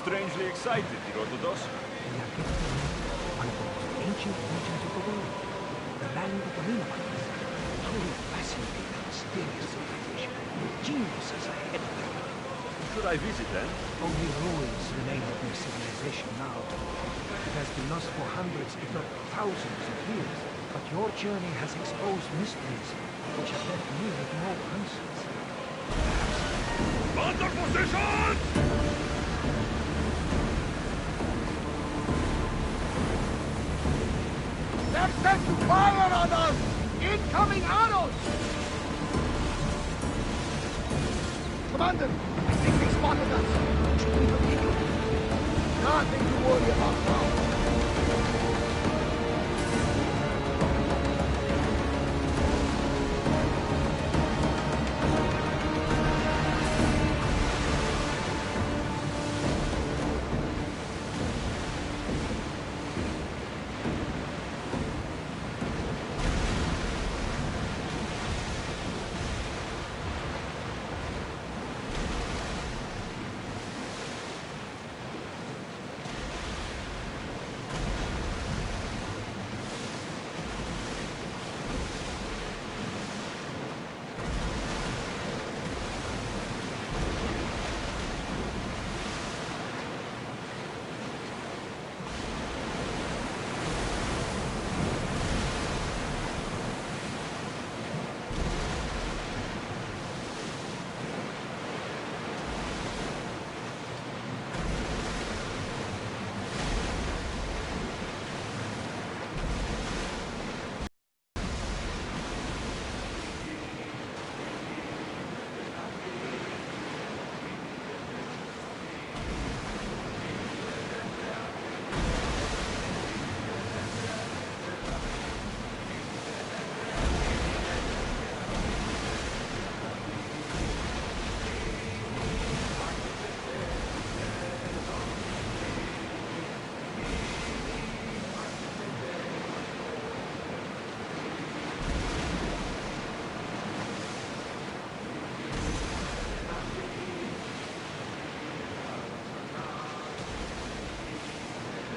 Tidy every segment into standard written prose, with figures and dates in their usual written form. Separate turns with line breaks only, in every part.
strangely excited, Herodotus.
We are getting to know one of the most ancient regions of the world, the land of the Ninevites. Truly fascinating and mysterious civilization. Geniuses ahead of their time.
Should I visit then?
Only ruins remain of their civilization now. It has been lost for hundreds, if not thousands of years. But your journey has exposed mysteries which have left me with no answers.
Under position!
They're set to fire on us! Incoming arrows! Commander, I think they spotted us. Should we continue? Nothing to worry about now.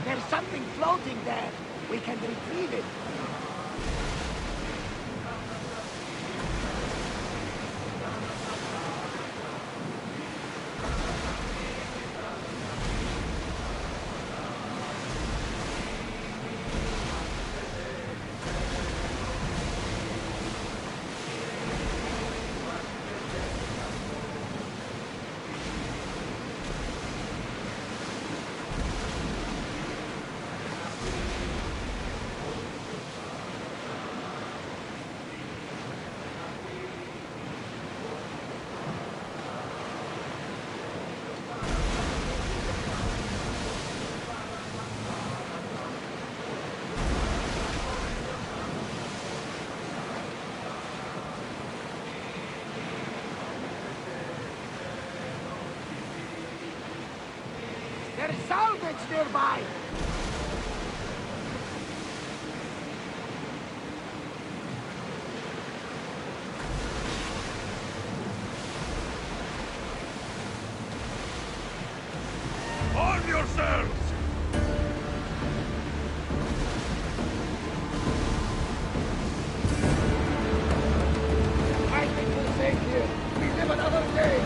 There's something floating there. We can retrieve it. There's salvage nearby!
Arm yourselves!
I think we're safe here. We live another day.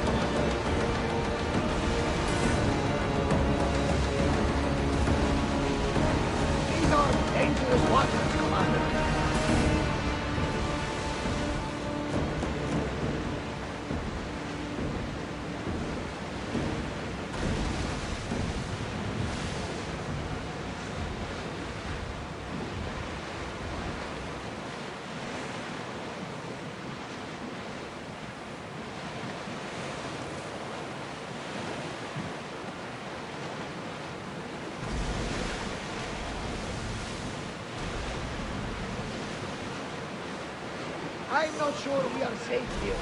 These are dangerous waters, Commander. I'm not sure we are safe here.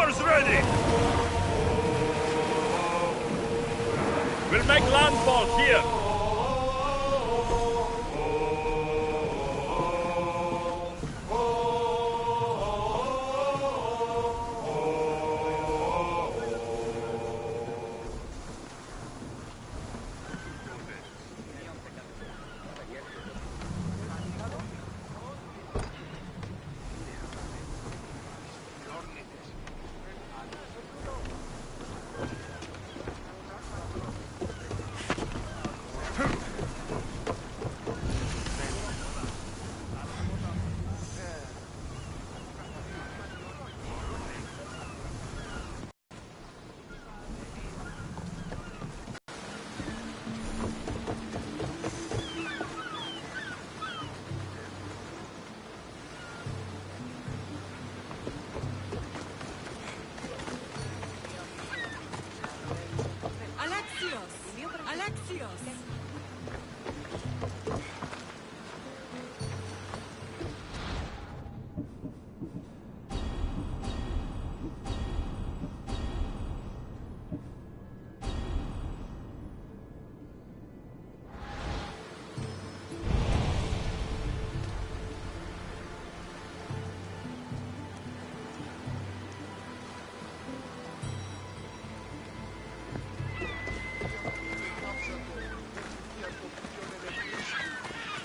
Oars ready! We'll make landfall here!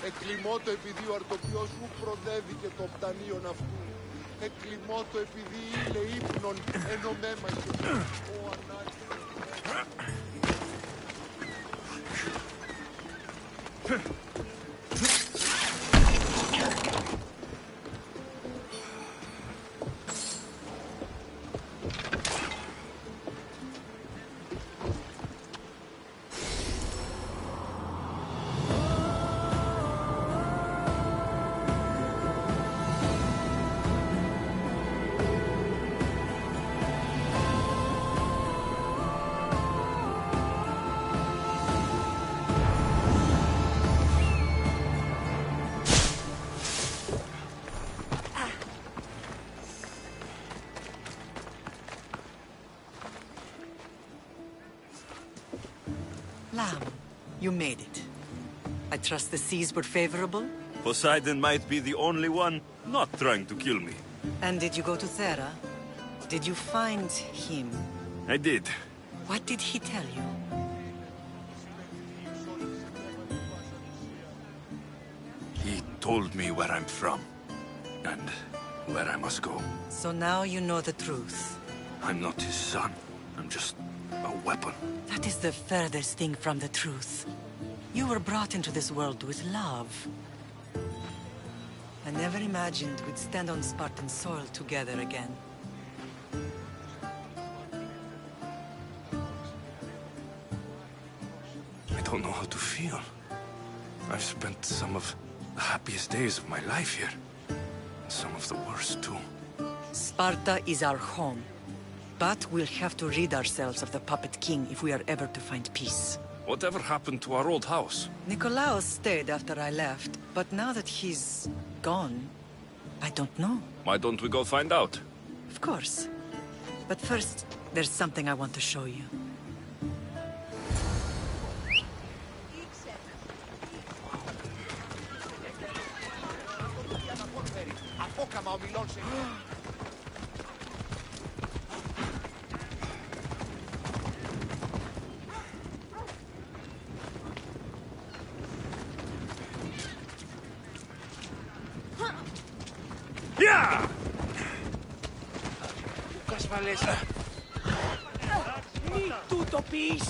Εκκλιμώτο επειδή ο αρτοπιός μου προδεύει το πτανίον αυτού. Εκκλιμώτο επειδή ήλε ύπνον ενωμέμαχε. Ο ανάγκης.
Lamb, you made it. I trust the seas were favorable?
Poseidon might be the only one not trying to kill me.
And did you go to Thera? Did you find him?
I did.
What did he tell you?
He told me where I'm from. And where I must go.
So now you know the truth.
I'm not his son. I'm just a weapon.
That is the furthest thing from the truth. You were brought into this world with love. I never imagined we'd stand on Spartan soil together again.
I don't know how to feel. I've spent some of the happiest days of my life here. And some of the worst, too.
Sparta is our home. But we'll have to rid ourselves of the Puppet King if we are ever to find peace.
Whatever happened to our old house?
Nikolaos stayed after I left, but now that he's gone, I don't know.
Why don't we go find out?
Of course. But first, there's something I want to show you.
Yeah!
Μη τούτο πεις!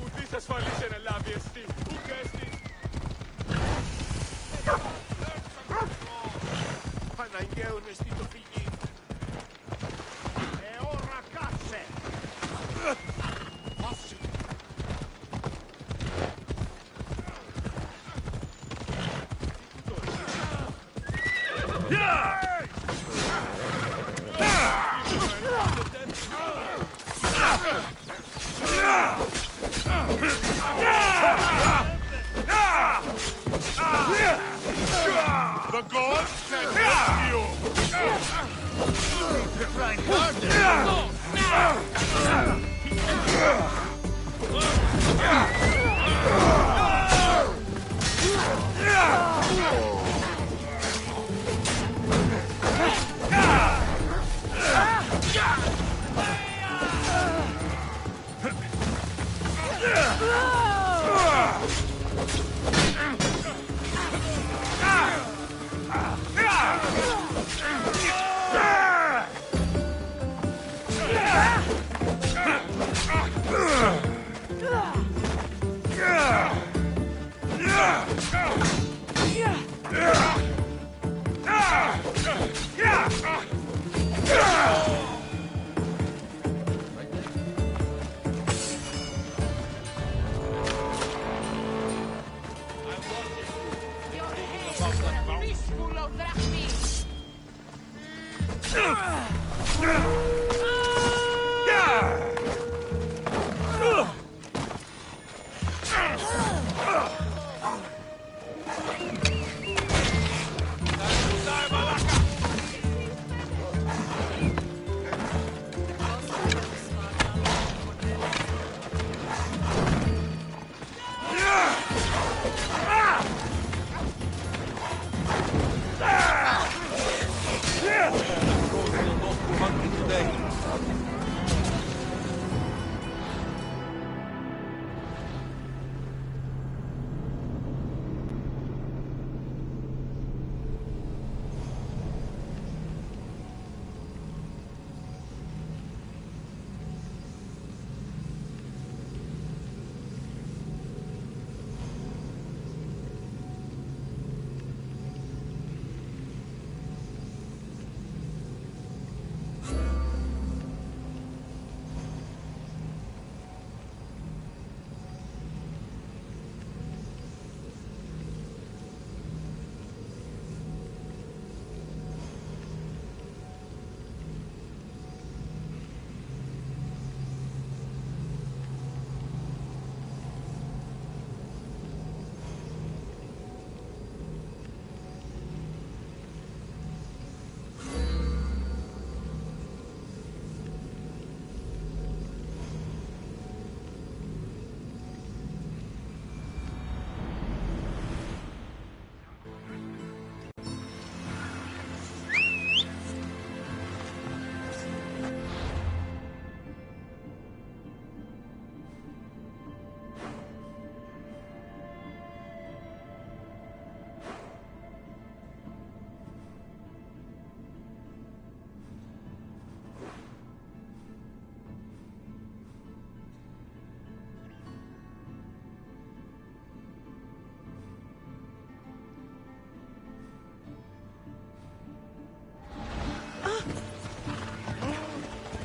Ουδής ασφαλής εν ελάβει εστί, ουκ εστί.
Αναγκαίων εστί το φυγή.
Ώρα κάτσε!
Yeah!
The gods can help you!
Try harder!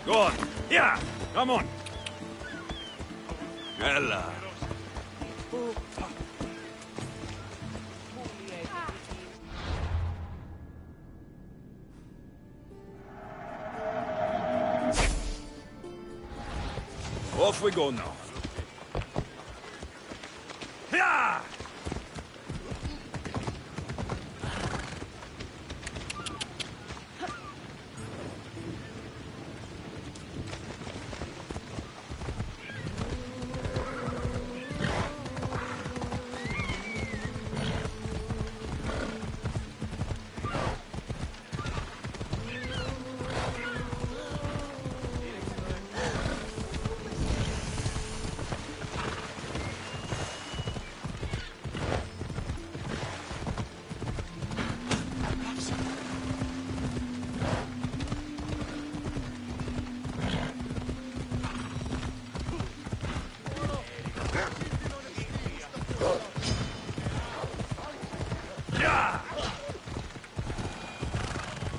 Go on. Yeah, come on. Ella. Off we go now. Yeah!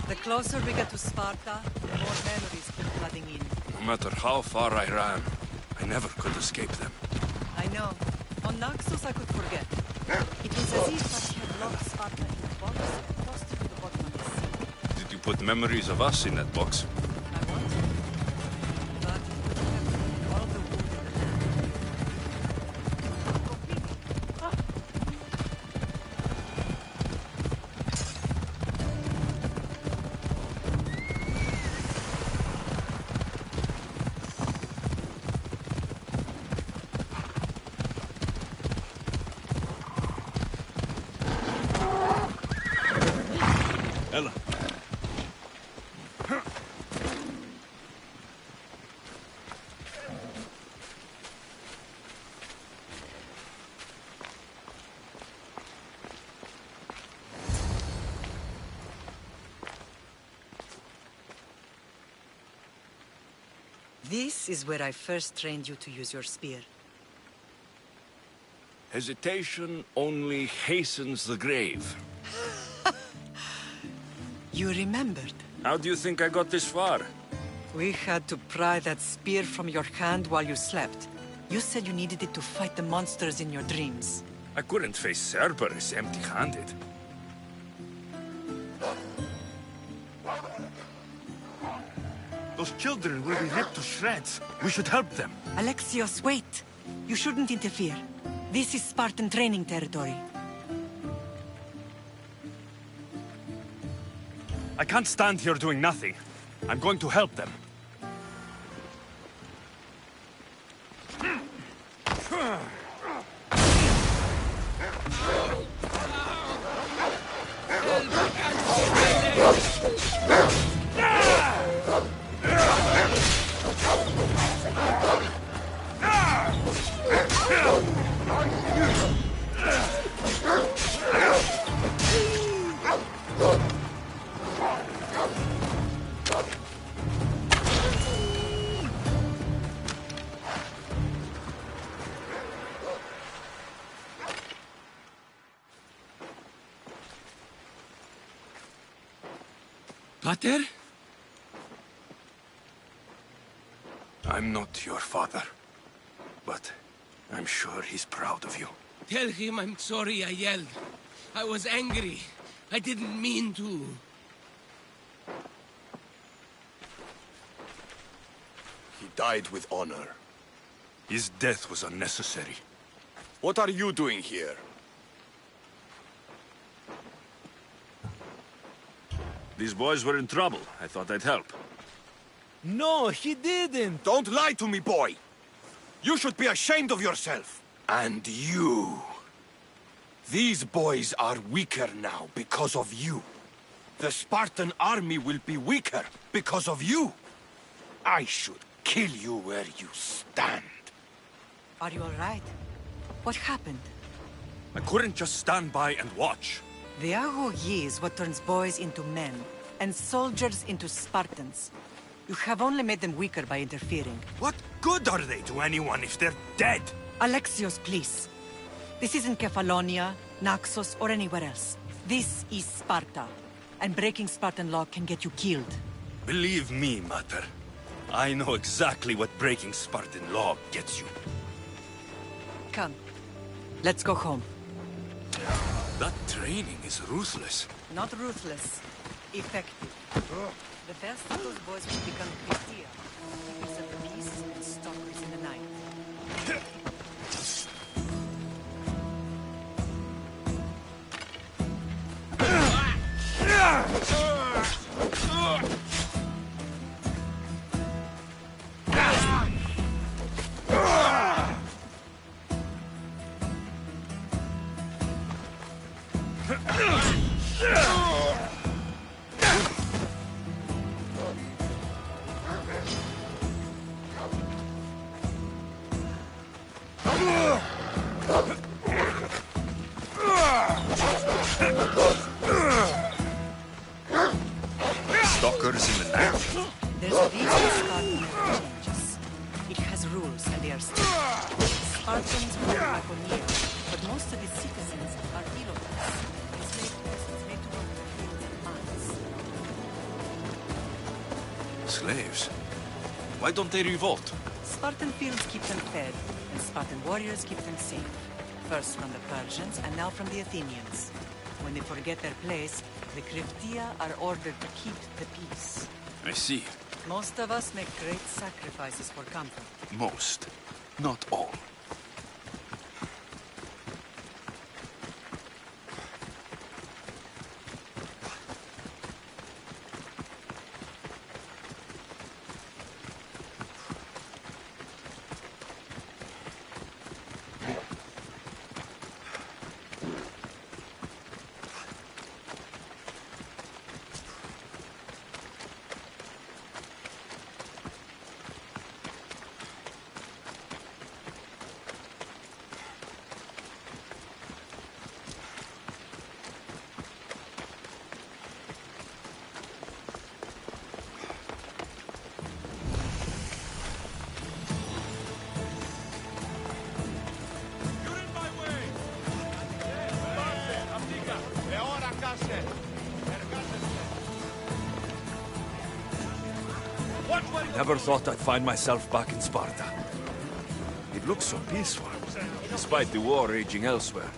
The closer we get to Sparta, the more memories come flooding in.
No matter how far I ran, I never could escape them.
I know. On Naxos I could forget. It was as if I had locked Sparta in a box and tossed it to the bottom of the sea.
Did you put memories of us in that box?
I wanted to, but it would have ruined all the wood in the land.
Ella.
This is where I first trained you to use your spear.
Hesitation only hastens the grave.
You remembered.
How do you think I got this far?
We had to pry that spear from your hand while you slept. You said you needed it to fight the monsters in your dreams.
I couldn't face Cerberus empty-handed.
Those children will be ripped to shreds. We should help them.
Alexios, wait! You shouldn't interfere. This is Spartan training territory.
I can't stand here doing nothing. I'm going to help them.
Pater?
I'm not your father, but I'm sure he's proud of you.
Tell him I'm sorry I yelled. I was angry. I didn't mean to.
He died with honor.
His death was unnecessary.
What are you doing here?
These boys were in trouble. I thought I'd help.
No, he didn't!
Don't lie to me, boy! You should be ashamed of yourself. And you. These boys are weaker now because of you. The Spartan army will be weaker because of you. I should kill you where you stand.
Are you all right? What happened?
I couldn't just stand by and watch.
The Agogi is what turns boys into men, and soldiers into Spartans. You have only made them weaker by interfering.
What good are they to anyone if they're dead?
Alexios, please. This isn't Kefalonia, Naxos, or anywhere else. This is Sparta, and breaking Spartan law can get you killed.
Believe me, Mater. I know exactly what breaking Spartan law gets you.
Come, let's go home.
That training is ruthless.
Not ruthless, effective. The best of those boys will become Christia, keepers of the peace and stalkers in the night.
Stalkers in the night.
There's a reason Sparta never changes. It has rules, and they are strict. Spartans rule Laconia, but most of its citizens are Ilotes, enslaved peasants made to work in the fields and mines.
Slaves? Why don't they revolt?
Spartan fields keep them fed, and Spartan warriors keep them safe. First from the Persians, and now from the Athenians. When they forget their place, the Kryptia are ordered to keep the peace.
I see.
Most of us make great sacrifices for comfort.
Most. Not all.
Never thought I'd find myself back in Sparta. It looks so peaceful, despite the war raging elsewhere.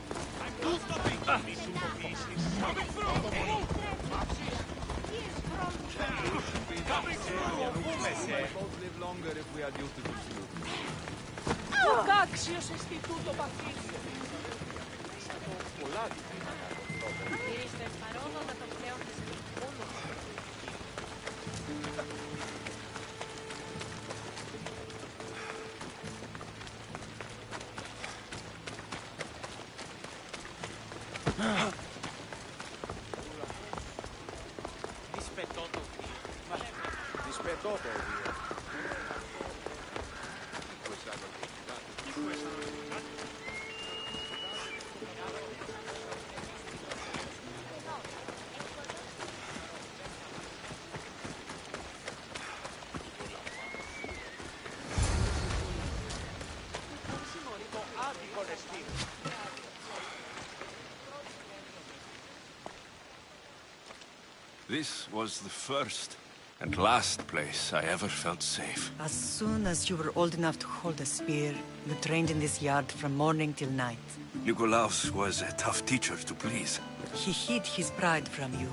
This was the first and last place I ever felt safe.
As soon as you were old enough to hold a spear, you trained in this yard from morning till night.
Nikolaos was a tough teacher to please.
He hid his pride from you.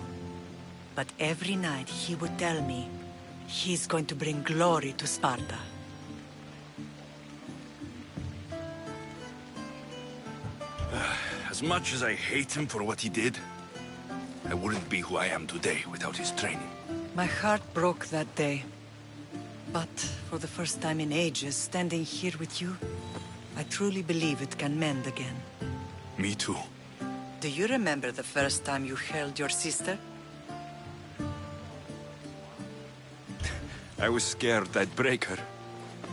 But every night he would tell me, he's going to bring glory to Sparta.
As much as I hate him for what he did, I wouldn't be who I am today without his training.
My heart broke that day. But for the first time in ages, standing here with you, I truly believe it can mend again.
Me too.
Do you remember the first time you held your sister?
I was scared I'd break her.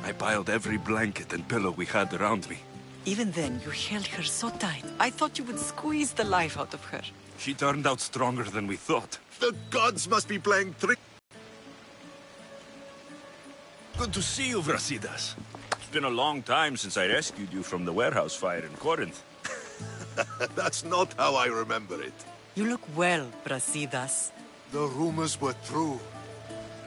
I piled every blanket and pillow we had around me.
Even then, you held her so tight. I thought you would squeeze the life out of her.
She turned out stronger than we thought.
The gods must be playing trick.
Good to see you, Brasidas.
It's been a long time since I rescued you from the warehouse fire in Corinth.
That's not how I remember it.
You look well, Brasidas.
The rumors were true.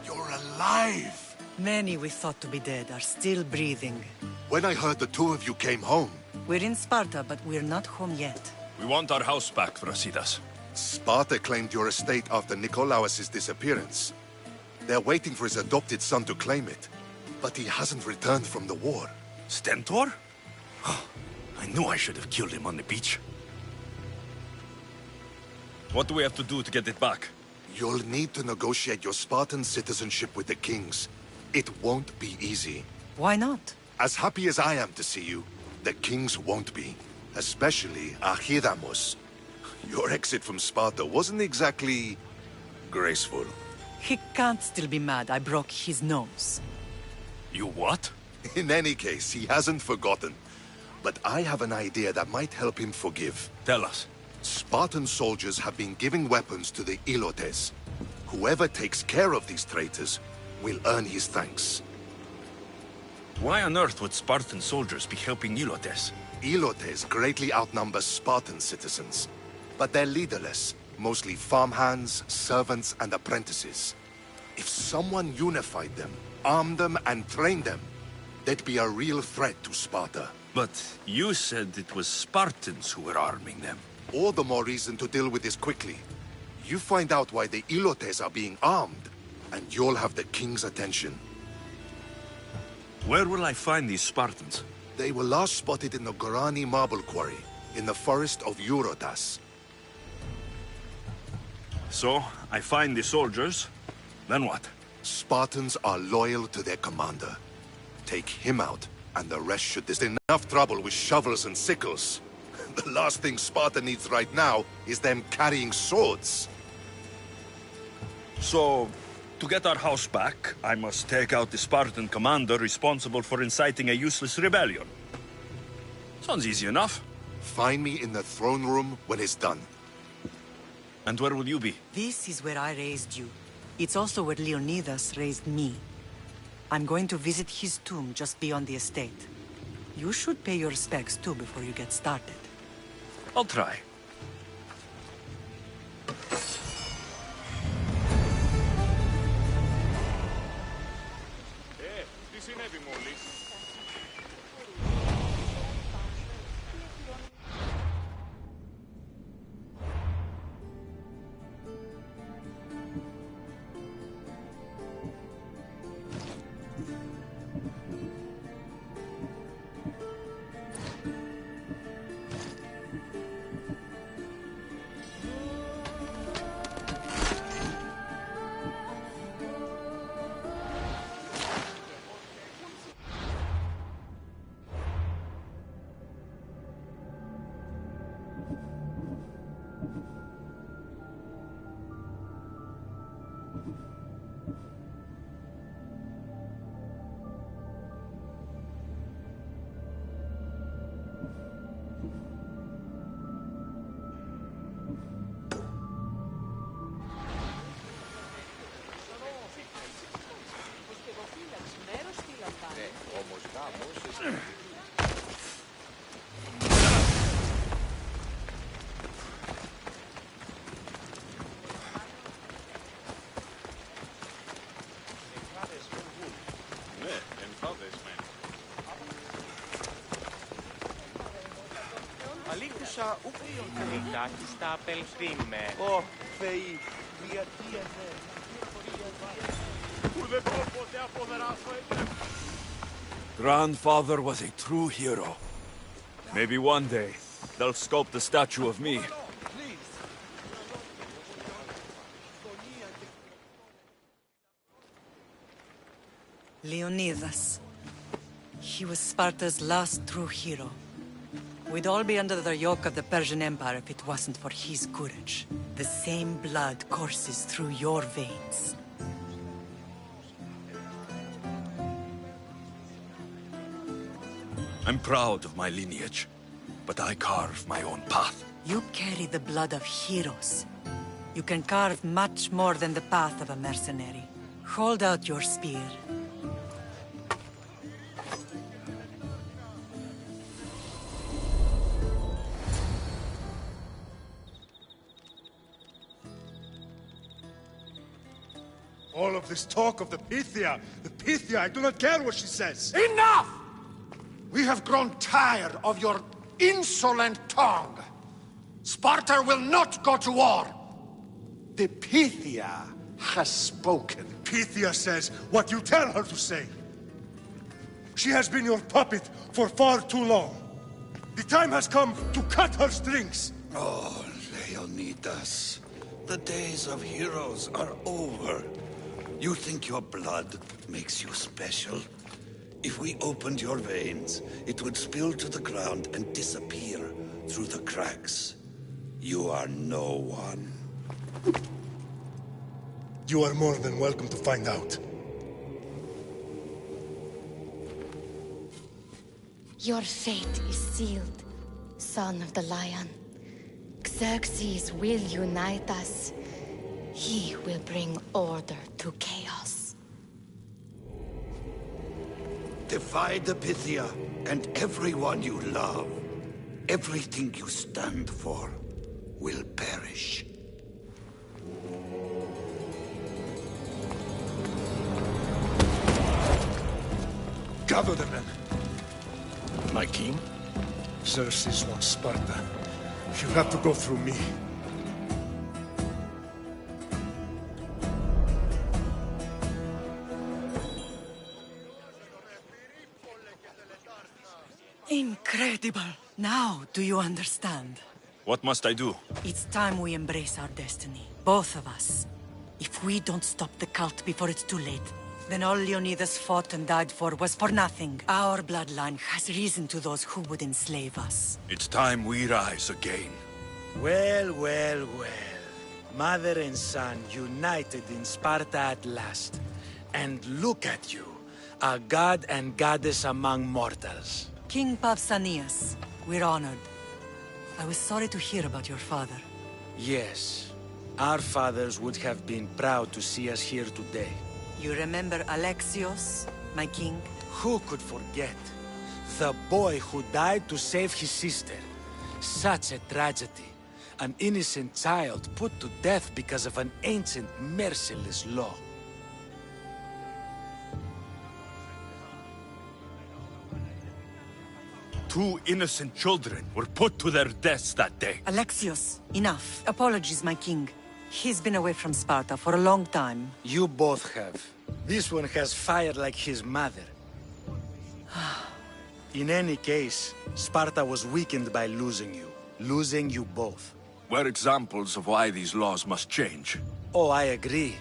You're alive!
Many we thought to be dead are still breathing.
When I heard the two of you came home,
We're in Sparta, but we're not home yet.
We want our house back, Brasidas.
Sparta claimed your estate after Nikolaos' disappearance. They're waiting for his adopted son to claim it. But he hasn't returned from the war.
Stentor? I knew I should have killed him on the beach.
What do we have to do to get it back?
You'll need to negotiate your Spartan citizenship with the kings. It won't be easy.
Why not?
As happy as I am to see you, the kings won't be. Especially Archidamos. Your exit from Sparta wasn't exactly graceful.
He can't still be mad I broke his nose.
You what?
In any case, he hasn't forgotten. But I have an idea that might help him forgive.
Tell us.
Spartan soldiers have been giving weapons to the Ilotes. Whoever takes care of these traitors will earn his thanks.
Why on earth would Spartan soldiers be helping Ilotes?
Ilotes greatly outnumber Spartan citizens. But they're leaderless, mostly farmhands, servants, and apprentices. If someone unified them, armed them, and trained them, they'd be a real threat to Sparta.
But you said it was Spartans who were arming them.
All the more reason to deal with this quickly. You find out why the Ilotes are being armed, and you'll have the king's attention.
Where will I find these Spartans?
They were last spotted in the Gorani marble quarry, in the forest of Eurotas.
So, I find the soldiers, then what?
Spartans are loyal to their commander. Take him out, and the rest should... There's enough trouble with shovels and sickles. The last thing Sparta needs right now is them carrying swords.
So, to get our house back, I must take out the Spartan commander responsible for inciting a useless rebellion. Sounds easy enough.
Find me in the throne room when it's done.
And where will you be?
This is where I raised you. It's also where Leonidas raised me. I'm going to visit his tomb just beyond the estate. You should pay your respects too before you get started.
I'll try.
συνέβη μόλις?
Αλήθουσα ούκριον καλυτάκης τα απελθύμε. Ω, Θεοί, γιατί
Grandfather was a true hero. Maybe one day, they'll sculpt a statue of me.
Leonidas. He was Sparta's last true hero. We'd all be under the yoke of the Persian Empire if it wasn't for his courage. The same blood courses through your veins.
I'm proud of my lineage, but I carve my own path.
You carry the blood of heroes. You can carve much more than the path of a mercenary. Hold out your spear.
All of this talk of the Pythia, I do not care what she says.
Enough! We have grown tired of your insolent tongue. Sparta will not go to war. The Pythia has spoken.
Pythia says what you tell her to say. She has been your puppet for far too long. The time has come to cut her strings.
Oh, Leonidas, the days of heroes are over. You think your blood makes you special? If we opened your veins, it would spill to the ground and disappear through the cracks. You are no one.
You are more than welcome to find out.
Your fate is sealed, son of the lion. Xerxes will unite us. He will bring order to chaos.
Defy the Pythia and everyone you love. Everything you stand for will perish.
Gather the men.
My king?
Xerxes wants Sparta. She'll have to go through me.
Incredible! Now, do you understand?
What must I do?
It's time we embrace our destiny. Both of us. If we don't stop the cult before it's too late, then all Leonidas fought and died for was for nothing. Our bloodline has risen to those who would enslave us.
It's time we rise again.
Well, well, well. Mother and son united in Sparta at last. And look at you, a god and goddess among mortals.
King Pausanias, we're honored. I was sorry to hear about your father.
Yes, our fathers would have been proud to see us here today.
You remember Alexios, my king?
Who could forget? The boy who died to save his sister. Such a tragedy. An innocent child put to death because of an ancient, merciless law.
2 innocent children were put to their deaths that day.
Alexios, enough. Apologies, my king. He's been away from Sparta for a long time.
You both have. This one has fire like his mother. In any case, Sparta was weakened by losing you. Losing you both.
We're examples of why these laws must change.
Oh, I agree.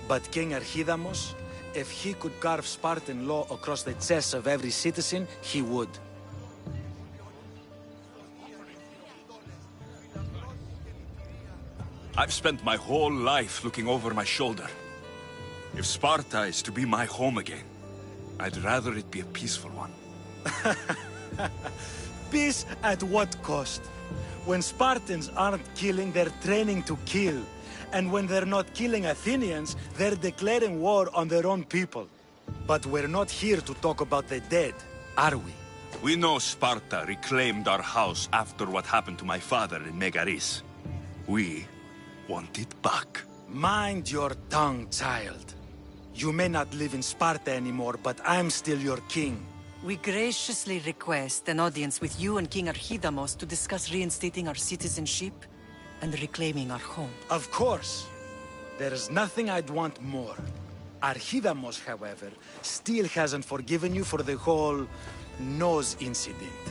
But King Archidamos, if he could carve Spartan law across the chests of every citizen, he would.
I've spent my whole life looking over my shoulder. If Sparta is to be my home again, I'd rather it be a peaceful one.
Peace at what cost? When Spartans aren't killing, they're training to kill. And when they're not killing Athenians, they're declaring war on their own people. But we're not here to talk about the dead, are we?
We know Sparta reclaimed our house after what happened to my father in Megaris. We want it back.
Mind your tongue, child. You may not live in Sparta anymore, but I'm still your king.
We graciously request an audience with you and King Archidamos to discuss reinstating our citizenship and reclaiming our home.
Of course. There is nothing I'd want more. Archidamos, however, still hasn't forgiven you for the whole nose incident.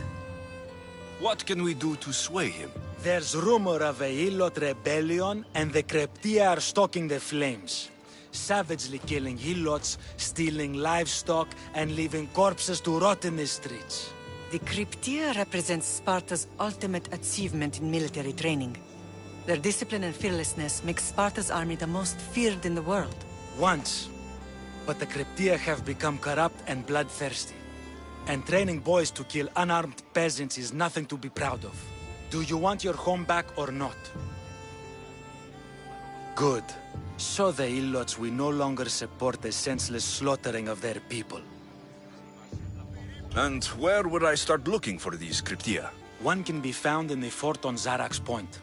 What can we do to sway him?
There's rumor of a Helot rebellion, and the Kryptia are stalking the flames. Savagely killing Helots, stealing livestock, and leaving corpses to rot in the streets.
The Kryptia represents Sparta's ultimate achievement in military training. Their discipline and fearlessness make Sparta's army the most feared in the world.
Once. But the Kryptia have become corrupt and bloodthirsty. And training boys to kill unarmed peasants is nothing to be proud of. Do you want your home back or not? Good. So the Ilots will no longer support the senseless slaughtering of their people.
And where would I start looking for these Kryptia?
One can be found in the fort on Zarak's Point.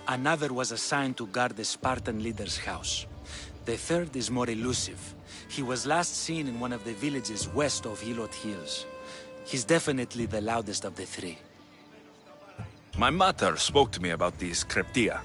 Another was assigned to guard the Spartan leader's house. The third is more elusive. He was last seen in one of the villages west of Helot Hills. He's definitely the loudest of the three.
My mother spoke to me about these Kryptia.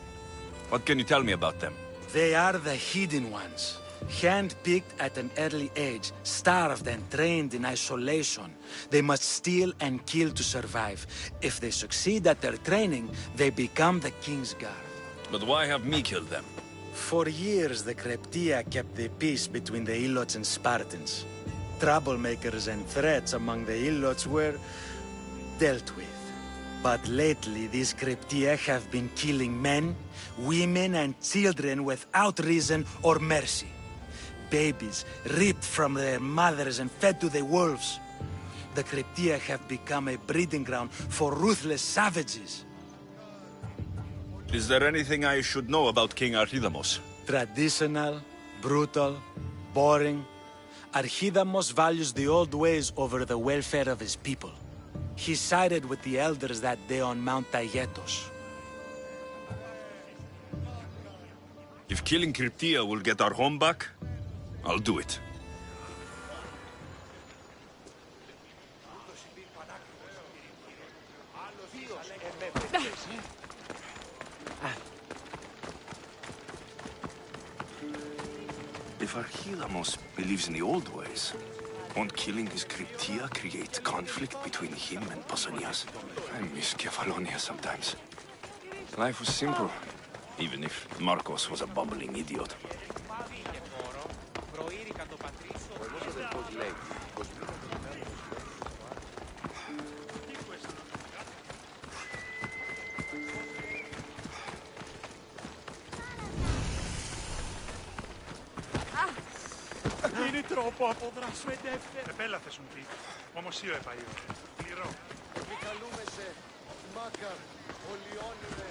What can you tell me about them?
They are the hidden ones. Hand-picked at an early age, starved and trained in isolation. They must steal and kill to survive. If they succeed at their training, they become the King's Guard.
But why have me killed them?
For years, the Kryptia kept the peace between the Ilots and Spartans. Troublemakers and threats among the Ilots were dealt with. But lately, these Kryptia have been killing men, women, and children without reason or mercy. Babies ripped from their mothers and fed to the wolves. The Kryptia have become a breeding ground for ruthless savages.
Is there anything I should know about King Archidamos?
Traditional, brutal, boring. Archidamos values the old ways over the welfare of his people. He sided with the elders that day on Mount Taygetos.
If killing Kryptia will get our home back, I'll do it. If Archidamos believes in the old ways, won't killing his Kryptia create conflict between him and Pausanias? I miss Kefalonia sometimes. Life was simple, even if Marcos was a bumbling idiot.
Είναι τρόπο αποδρασμετεύτε. Επέλα θες μου πει. Όμως io έπαει. Πληρώ. Μη καλούμε σε Μάκαρ, Ολιόνιμε.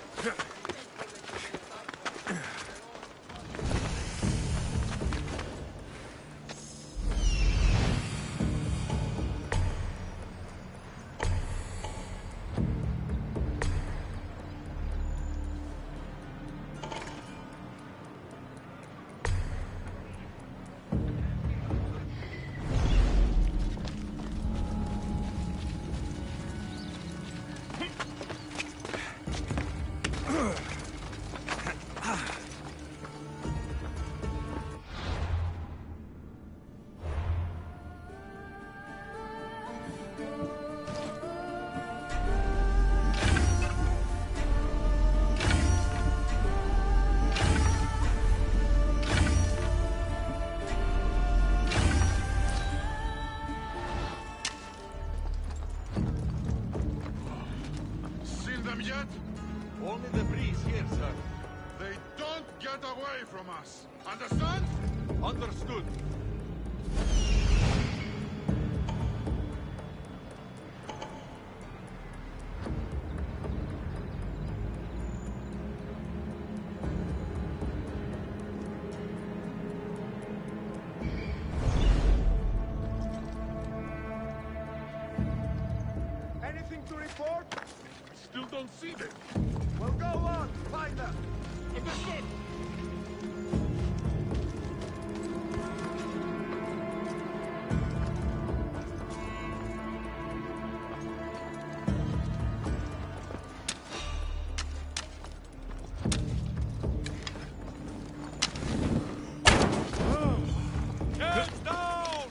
Get away from us! Understand? Understood.
Anything to report?
Still don't see them.
Well, go on. Find them.
Understood.
Hands down!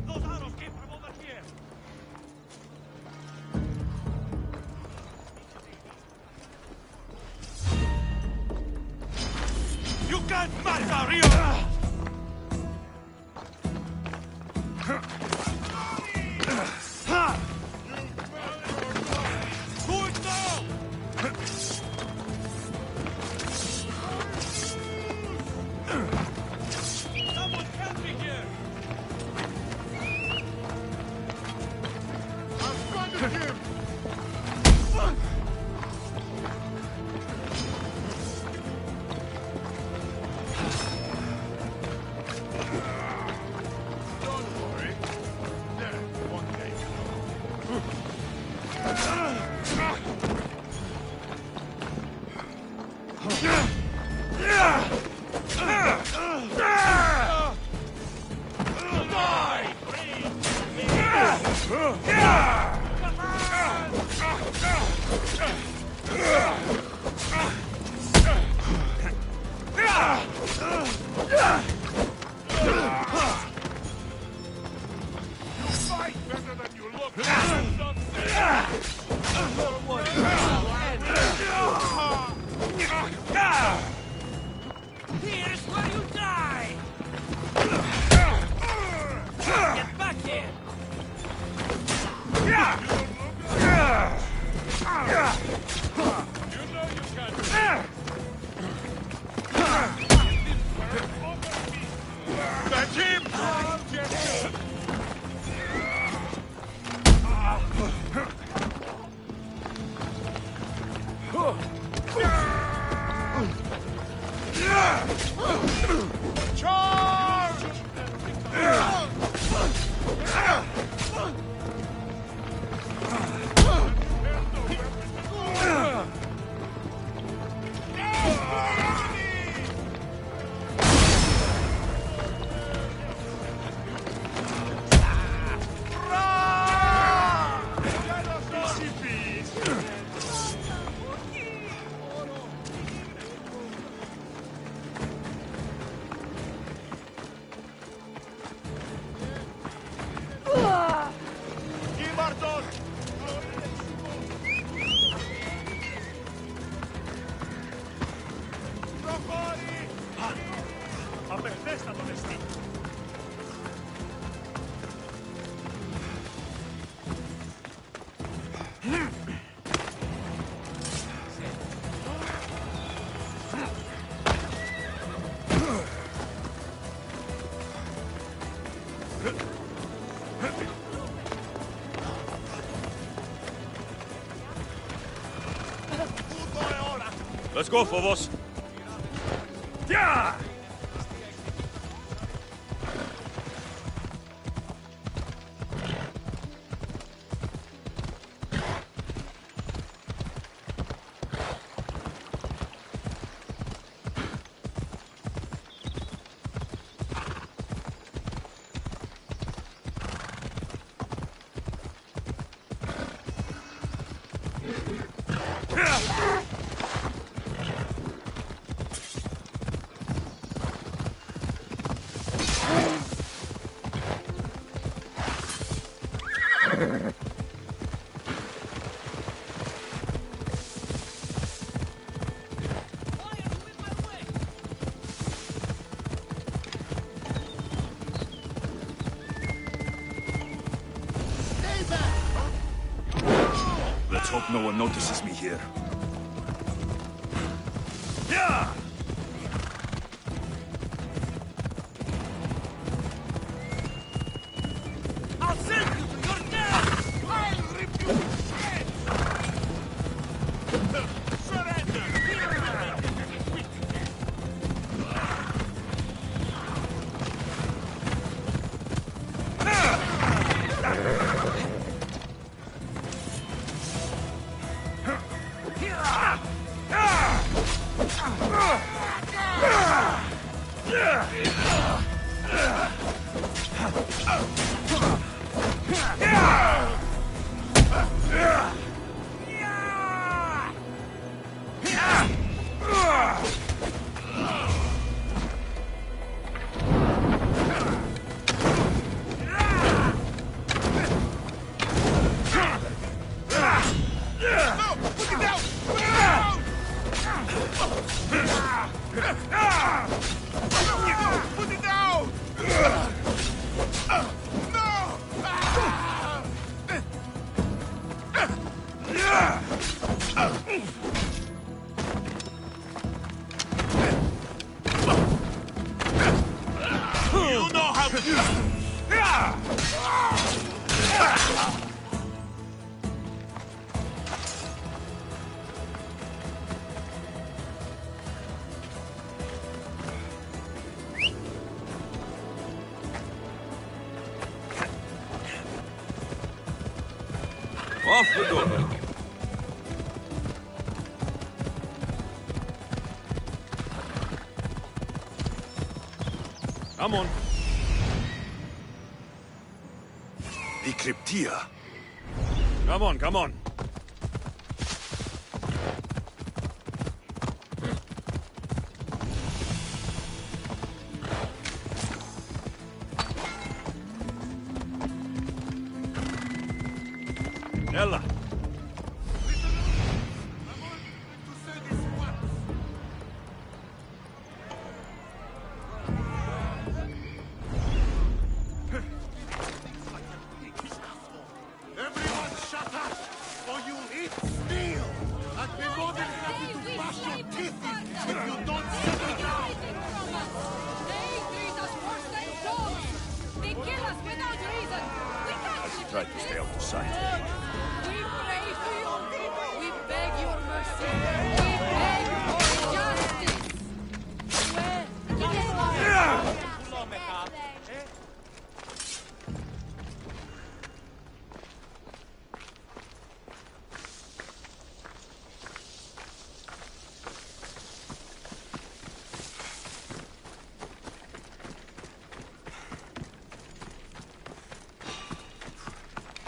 Those arrows came from over here. You can't match our Rio! Do it now! Someone help me here!
I've funded him! Don't worry. There, one day, you fight better than you look.
Here's where you die! Get back here!
You know you can't. That's him! Charge!
Let's go, Phobos.
Yeah!
Let's hope no one notices me here. Off we go. Come on.
The Cryptia.
Come on, come on. Ella.
Everyone shut up, or you'll eat steel! I'd be more than happy to bash your teeth in if you don't settle down!
They treat us worse than dogs! They kill us without reason! We can't live
Try to stay out of sight.
We pray for you! We beg your mercy! We beg for justice!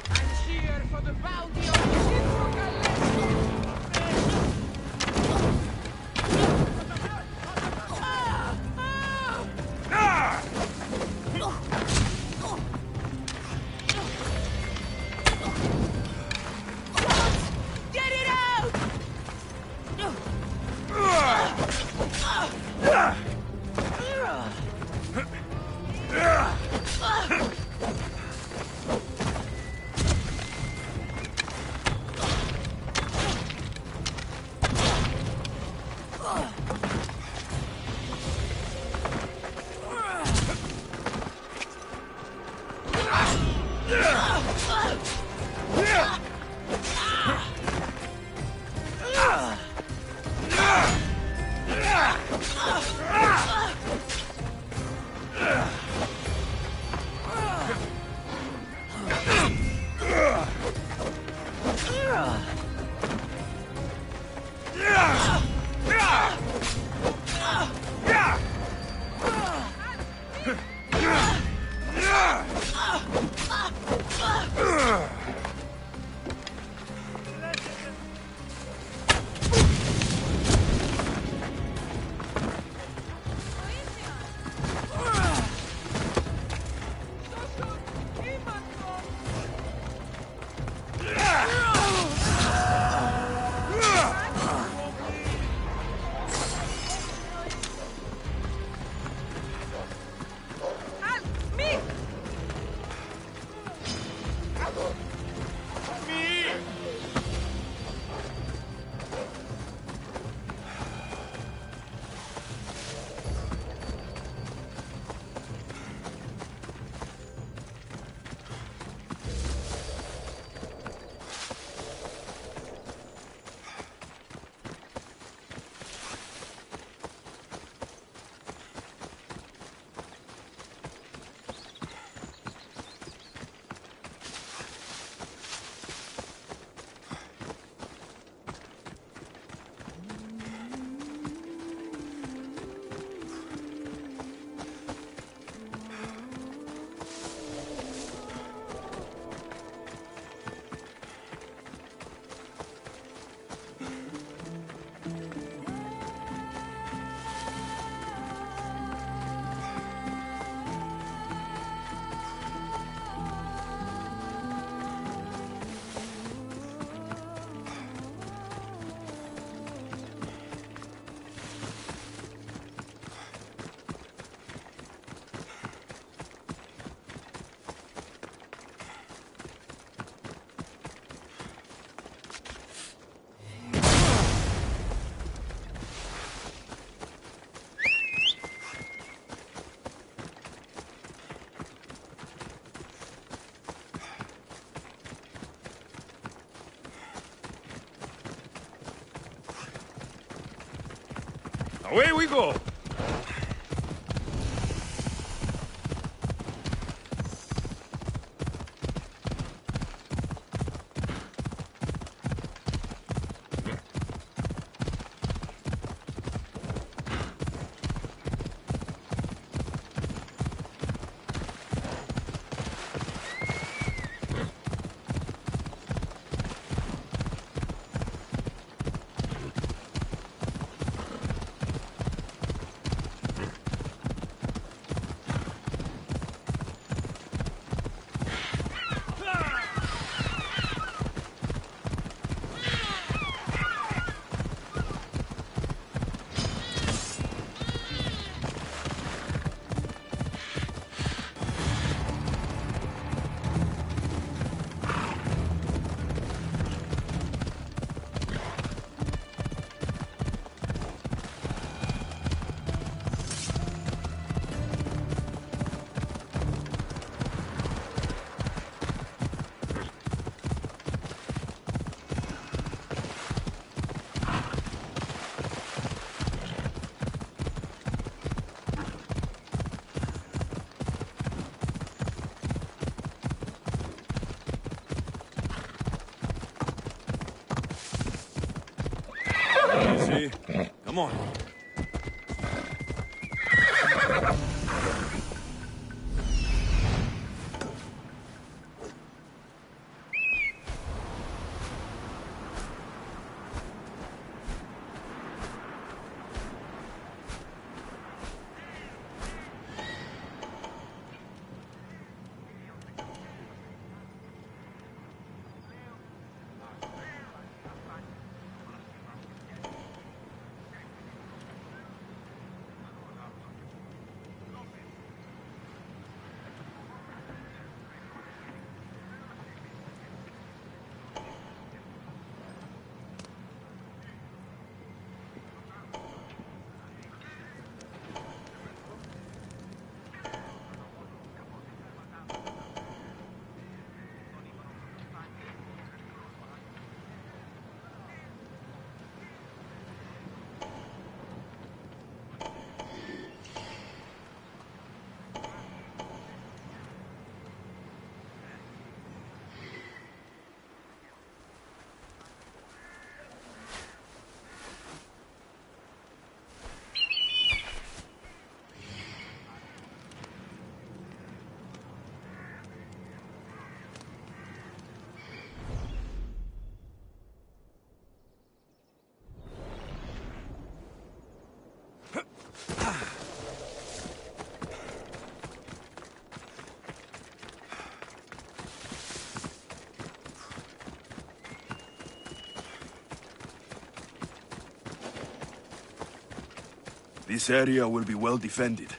And cheer for the bounty of Get it out!
Away we go! See? Come on.
This area will be well defended.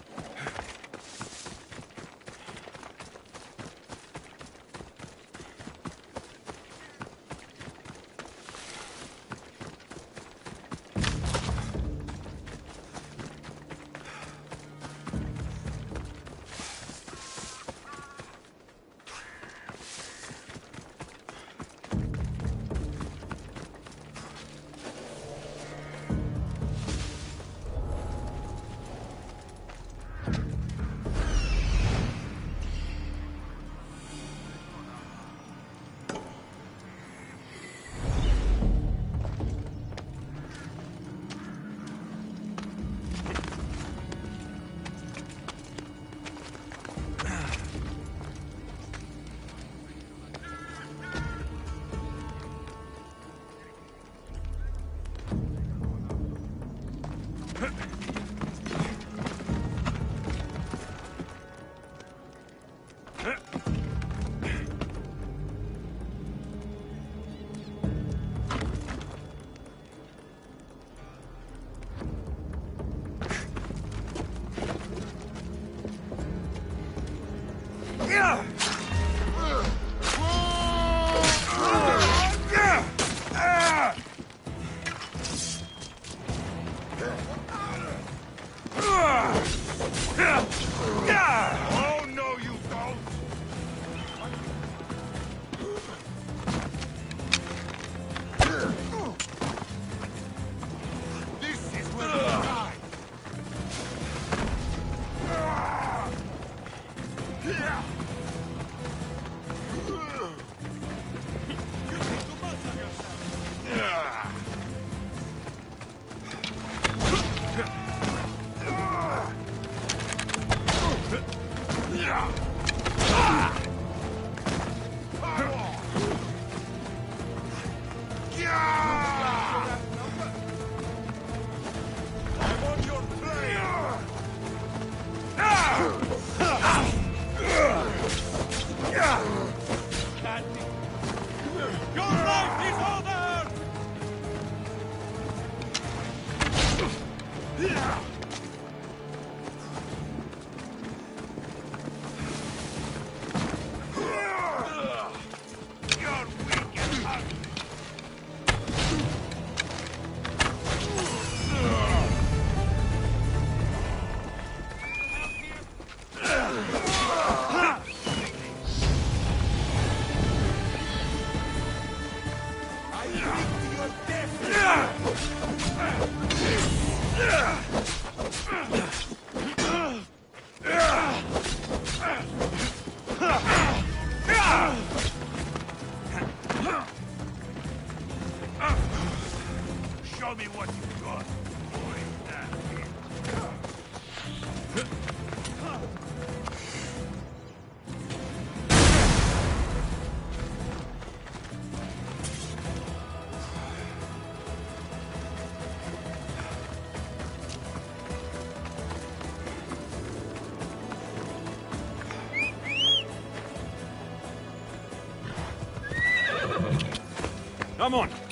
Come on.